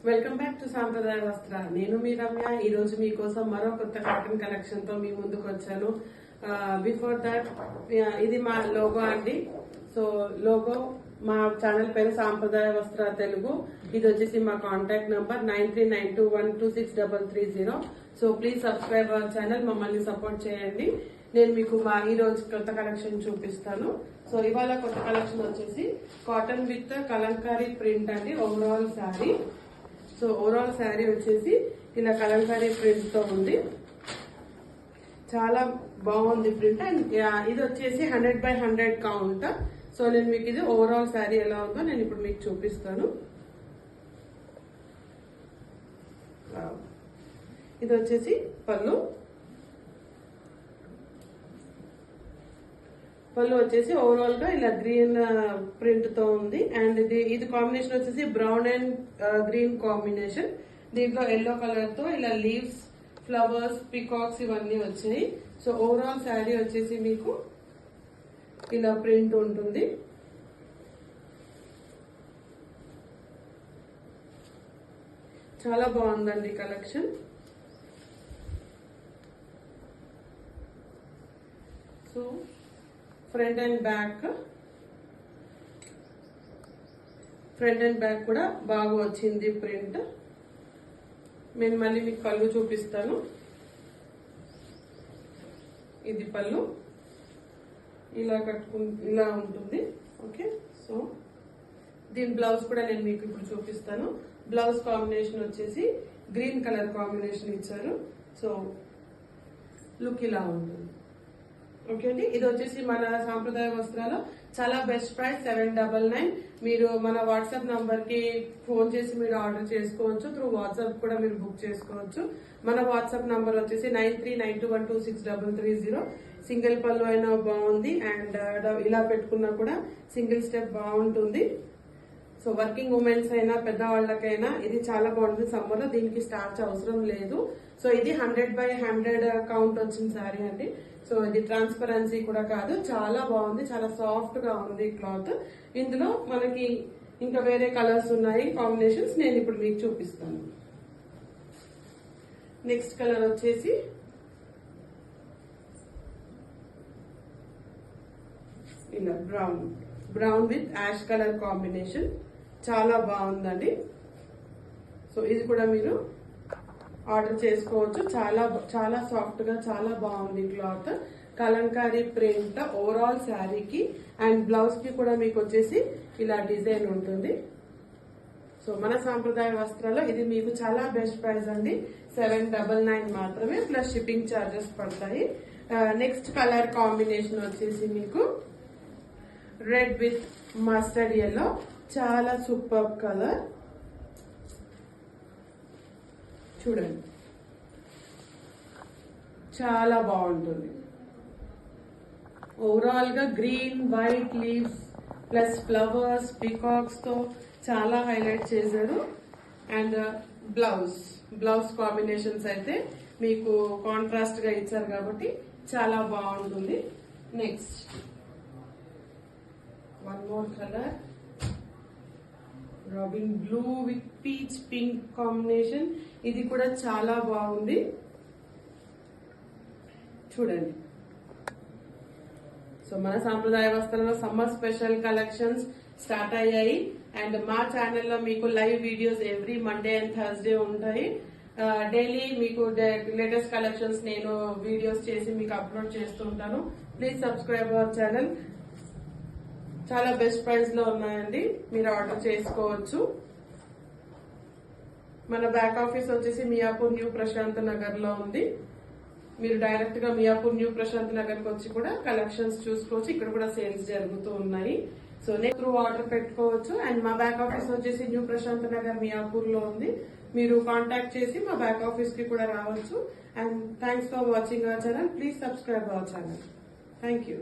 Welcome back to సాంప్రదాయ వస్త్ర. నేను మీ రమ్య. ఈ రోజు మీకోసం మరో కొత్త కాటన్ కలెక్షన్ తో మీ ముందుకు వచ్చాను. బిఫోర్ దట్ ఇది మా లోగో అండి. సో లోగో మా ఛానల్ పేరు సాంప్రదాయ వస్త్ర తెలుగు. ఇది వచ్చేసి మా contact number 9392126330. So please subscribe our channel, మమ్మల్ని సపోర్ట్ చేయండి. నేను మీకు ఈ రోజు కొత్త కలెక్షన్ చూపిస్తాను. సో ఇవాళ కొత్త కలెక్షన్ వచ్చేసి కాటన్ విత్ కలంకారీ ప్రింట్ అండి. Overall sari. So overall sari వచ్చేసి ఇలా కలంకారీ ప్రింట్ తో ఉంది. చాలా బాగుంది ప్రింట్. అండ్ ఇది వచ్చేసి 100/100 కౌంట్. సో నేను మీకు ఇది ఓవరాల్ శారీ ఎలా ఉందో నేను ఇప్పుడు మీకు చూపిస్తాను. ఇది వచ్చేసి పళ్ళు. పళ్ళు వచ్చేసి ఓవరాల్ గా ఇలా గ్రీన్ ప్రింట్ తో ఉంది. అండ్ ఇది కాంబినేషన్ వచ్చేసి బ్రౌన్ అండ్ గ్రీన్ కాంబినేషన్. దీంట్లో ఎల్లో కలర్ తో ఇలా లీవ్స్, ఫ్లవర్స్, పికాక్స్ ఇవన్నీ వచ్చాయి. సో ఓవరాల్ శారీ వచ్చేసి మీకు ఇలా ప్రింట్ ఉంటుంది. చాలా బాగుందండి collection. So front and back కూడా బాగా వచ్చింది ప్రింట్. నేను మళ్ళీ మీకు పళ్ళు చూపిస్తాను. ఇది పళ్ళు ఇలా ఇలా ఉంటుంది. ఓకే. సో దీని బ్లౌజ్ కూడా నేను మీకు ఇప్పుడు చూపిస్తాను. బ్లౌజ్ కాంబినేషన్ వచ్చేసి గ్రీన్ కలర్ కాంబినేషన్ ఇచ్చారు. సో లుక్ ఇలా ఉంటుంది. ఓకే అండి. ఇది వచ్చేసి మన సాంప్రదాయ వస్త్రాలు చాలా బెస్ట్ ప్రైస్ 799. మీరు మన వాట్సాప్ నంబర్ కి ఫోన్ చేసి మీరు ఆర్డర్ చేసుకోవచ్చు. త్రూ వాట్సాప్ కూడా మీరు బుక్ చేసుకోవచ్చు. మన వాట్సాప్ నంబర్ వచ్చేసి 9392126330. సింగిల్ పళ్ళు అయినా బాగుంది. అండ్ ఇలా పెట్టుకున్నా కూడా సింగిల్ స్టెప్ బాగుంటుంది. సో వర్కింగ్ ఉమెన్స్ అయినా పెద్దవాళ్ళకైనా ఇది చాలా బాగుంటుంది. సమ్మర్ లో దీనికి స్టార్చ్ అవసరం లేదు. సో ఇది 100/100 కౌంట్ వచ్చిన శారీ అండి. సో ఇది ట్రాన్స్పరెన్సీ కూడా కాదు. చాలా బాగుంది. చాలా సాఫ్ట్ గా ఉంది క్లాత్. ఇందులో మనకి ఇంకా వేరే కలర్స్ ఉన్నాయి, కాంబినేషన్స్. నేను ఇప్పుడు మీకు చూపిస్తాను. నెక్స్ట్ కలర్ వచ్చేసి ఇలా brown with ash colour combination. చాలా బాగుందండి. సో ఇది కూడా మీరు ఆర్డర్ చేసుకోవచ్చు. చాలా చాలా సాఫ్ట్ గా చాలా బాగుంది క్లాత్. కలంకారీ ప్రింట్ ఓవరాల్ శారీకి. అండ్ బ్లౌజ్ కి కూడా మీకు వచ్చేసి ఇలా డిజైన్ ఉంటుంది. సో మన సాంప్రదాయ వస్త్రాల్లో ఇది మీకు చాలా బెస్ట్ ప్రైస్ అండి. 799 మాత్రమే, ప్లస్ షిప్పింగ్ ఛార్జెస్ పడతాయి. నెక్స్ట్ కలర్ కాంబినేషన్ వచ్చేసి మీకు రెడ్ విత్ మస్టర్డ్ ఎల్లో. చాలా సూపర్ కలర్. చూడండి, చాలా బాగుంటుంది. ఓవరాల్ గా green, white leaves plus flowers, peacocks తో చాలా హైలైట్ చేశారు. అండ్ బ్లౌజ్ కాంబినేషన్స్ అయితే మీకు కాంట్రాస్ట్ గా ఇచ్చారు కాబట్టి చాలా బాగుంటుంది. Next one more colour, robin blue with peach pink combination. ఇది కూడా చాలా బాగుంది. చూడండి. సో మన సాంప్రదాయ వస్త్రంలో సమ్మర్ స్పెషల్ కలెక్షన్స్ స్టార్ట్ అయ్యాయి. అండ్ మా ఛానల్లో మీకు live videos every Monday and Thursday ఉంటాయి. డైలీ మీకు లేటెస్ట్ కలెక్షన్స్ నేను వీడియోస్ చేసి మీకు అప్లోడ్ చేస్తుంటాను. Please subscribe our channel. చాలా బెస్ట్ ప్రైస్ లో ఉన్నాయండి. మీరు ఆర్డర్ చేసుకోవచ్చు. మన బ్యాక్ ఆఫీస్ వచ్చేసి మియాపూర్ న్యూ ప్రశాంత్ నగర్ లో ఉంది. మీరు డైరెక్ట్ గా మియాపూర్ న్యూ ప్రశాంత్ నగర్ కి వచ్చి కూడా కలెక్షన్స్ చూసుకోవచ్చు. ఇక్కడ కూడా సేల్స్ జరుగుతూ ఉన్నాయి. సో నెక్స్ట్ త్రూ ఆర్డర్ పెట్టుకోవచ్చు. అండ్ మా బ్యాక్ ఆఫీస్ వచ్చేసి న్యూ ప్రశాంత్ నగర్ మియాపూర్ లో ఉంది. మీరు కాంటాక్ట్ చేసి మా బ్యాక్ ఆఫీస్ కి కూడా రావచ్చు. And thanks for watching our channel. Please subscribe our channel. Thank you.